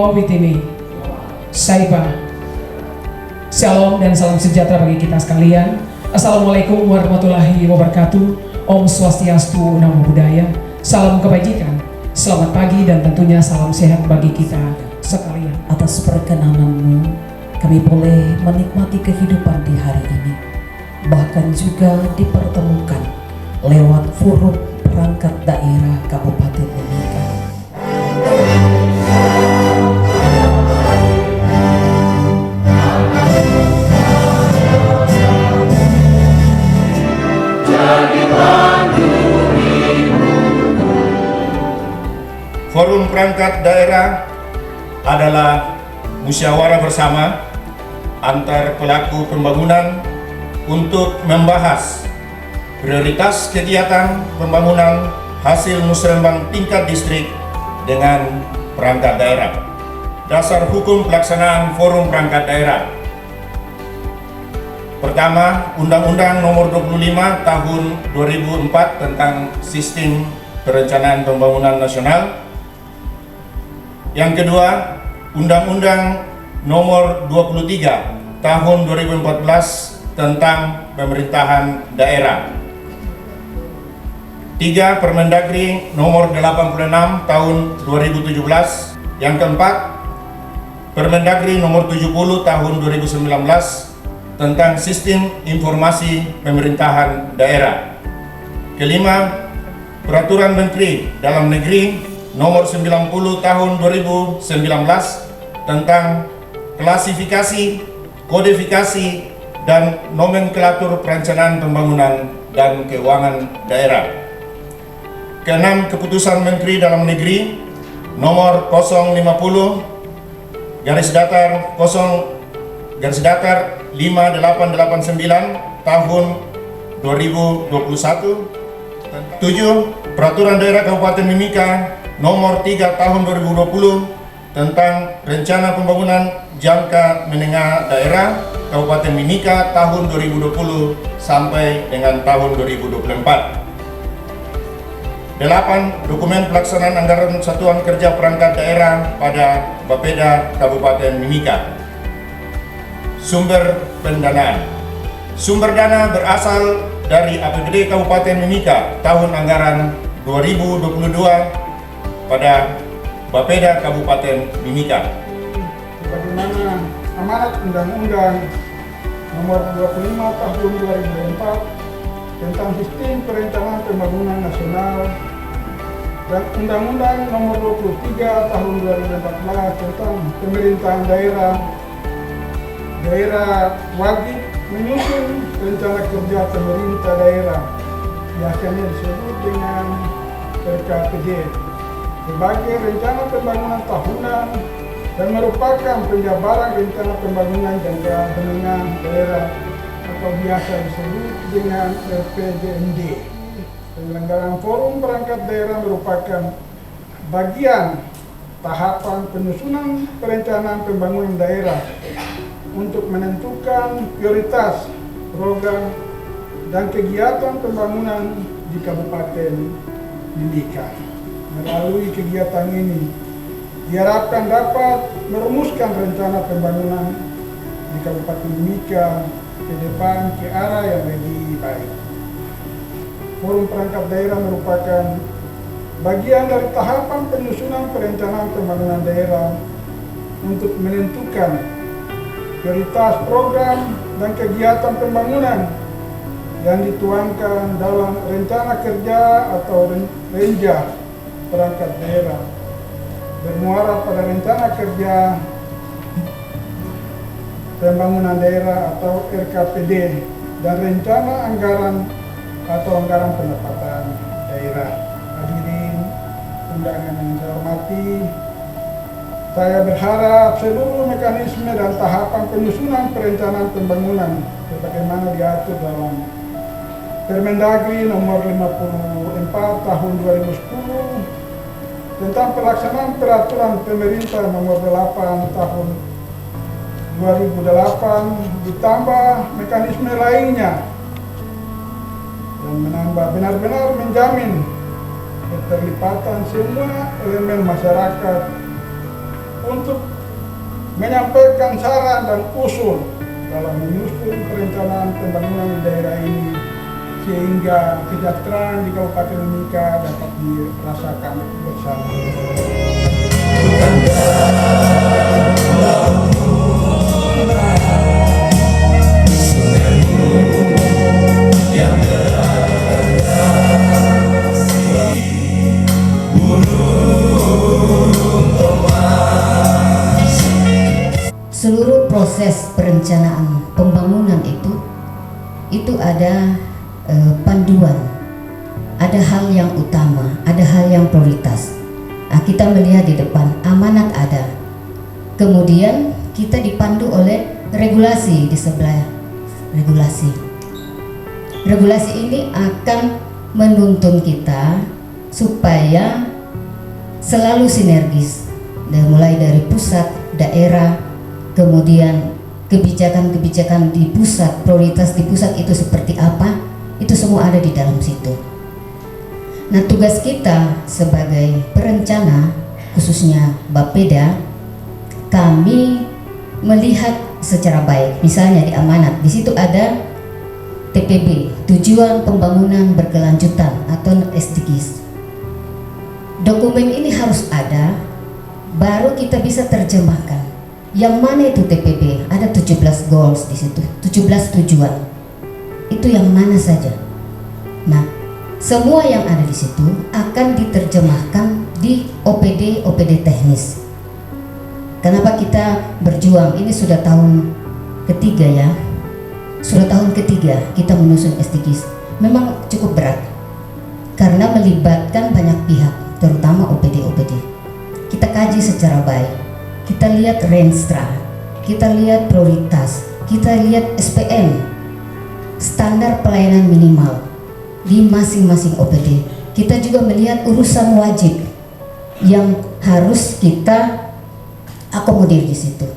Imo Witimi, Saiba. Shalom dan salam sejahtera bagi kita sekalian. Assalamualaikum warahmatullahi wabarakatuh. Om Swastiastu, Namo Buddhaya. Salam kebajikan. Selamat pagi dan tentunya salam sehat bagi kita sekalian. Atas perkenananmu, kami boleh menikmati kehidupan di hari ini. Bahkan juga dipertemukan lewat forum perangkat daerah Kabupaten Mimika. Forum perangkat daerah adalah musyawarah bersama antar pelaku pembangunan untuk membahas prioritas kegiatan pembangunan hasil musrembang tingkat distrik dengan perangkat daerah. Dasar hukum pelaksanaan forum perangkat daerah. Pertama, Undang-Undang Nomor 25 Tahun 2004 tentang Sistem Perencanaan Pembangunan Nasional. Yang kedua, Undang-Undang Nomor 23 Tahun 2014 tentang Pemerintahan Daerah. 3. Permendagri Nomor 86 Tahun 2017. Yang keempat, Permendagri Nomor 70 Tahun 2019 tentang Sistem Informasi Pemerintahan Daerah. Kelima, Peraturan Menteri Dalam Negeri Nomor 90 Tahun 2019 tentang klasifikasi, kodifikasi, dan nomenklatur perencanaan pembangunan dan keuangan daerah. Keenam, Keputusan Menteri Dalam Negeri Nomor 050 garis datar 5889 Tahun 2021. 7. Peraturan Daerah Kabupaten Mimika Nomor 3 Tahun 2020 tentang Rencana Pembangunan Jangka Menengah Daerah Kabupaten Mimika tahun 2020 sampai dengan tahun 2024. 8. Dokumen pelaksanaan anggaran Satuan Kerja Perangkat Daerah pada Bapeda Kabupaten Mimika. Sumber pendanaan. Sumber dana berasal dari APBD Kabupaten Mimika tahun anggaran 2022 pada Bapeda Kabupaten Mimika. Bagaimana amanat Undang-Undang Nomor 25 Tahun 2004 tentang Sistem Perencanaan Pembangunan Nasional dan Undang-Undang Nomor 23 Tahun 2014 tentang Pemerintahan Daerah. Daerah wajib menyusun rencana kerja pemerintah daerah, biasanya disebut dengan RKPD, sebagai rencana pembangunan tahunan dan merupakan penjabaran rencana pembangunan jangka menengah daerah atau biasa disebut dengan RPJMD. Penyelenggaraan forum perangkat daerah merupakan bagian tahapan penyusunan perencanaan pembangunan daerah untuk menentukan prioritas, program, dan kegiatan pembangunan di Kabupaten Mimika. Melalui kegiatan ini diharapkan dapat merumuskan rencana pembangunan di Kabupaten Mimika ke depan ke arah yang lebih baik. Forum perangkat daerah merupakan bagian dari tahapan penyusunan perencanaan pembangunan daerah untuk menentukan prioritas program dan kegiatan pembangunan yang dituangkan dalam rencana kerja atau renja perangkat daerah, bermuara pada rencana kerja pembangunan daerah atau RKPD dan rencana anggaran atau anggaran pendapatan daerah. Hadirin undangan yang saya hormati, saya berharap seluruh mekanisme dan tahapan penyusunan perencanaan pembangunan sebagaimana diatur dalam Permendagri Nomor 54 Tahun 2010 tentang pelaksanaan Peraturan Pemerintah Nomor 8 Tahun 2008 ditambah mekanisme lainnya dan menambah benar-benar menjamin keterlibatan semua elemen masyarakat untuk menyampaikan saran dan usul dalam menyusun perencanaan pembangunan di daerah ini sehingga kesejahteraan di Kabupaten Mimika dapat dirasakan bersama. Seluruh proses perencanaan pembangunan itu ada panduan, ada hal yang utama, ada hal yang prioritas. Nah, kita melihat di depan amanat ada, kemudian kita dipandu oleh regulasi di sebelah regulasi. Regulasi ini akan menuntun kita supaya selalu sinergis, mulai dari pusat, daerah, kemudian kebijakan-kebijakan di pusat, prioritas di pusat itu seperti apa, itu semua ada di dalam situ. Nah, tugas kita sebagai perencana, khususnya Bapeda, kami melihat secara baik. Misalnya di amanat, di situ ada TPB, tujuan pembangunan berkelanjutan atau SDGs. Dokumen ini harus ada, baru kita bisa terjemahkan. Yang mana itu TPB? Ada 17 goals di situ, 17 tujuan. Itu yang mana saja? Nah, semua yang ada di situ akan diterjemahkan di OPD teknis. Kenapa kita berjuang? Ini sudah tahun ketiga ya. Sudah tahun ketiga kita menyusun SDGs. Memang cukup berat karena melibatkan banyak pihak, terutama OPD. Kita kaji secara baik. Kita lihat Renstra, kita lihat prioritas, kita lihat SPM, standar pelayanan minimal di masing-masing OPD. Kita juga melihat urusan wajib yang harus kita akomodir di situ.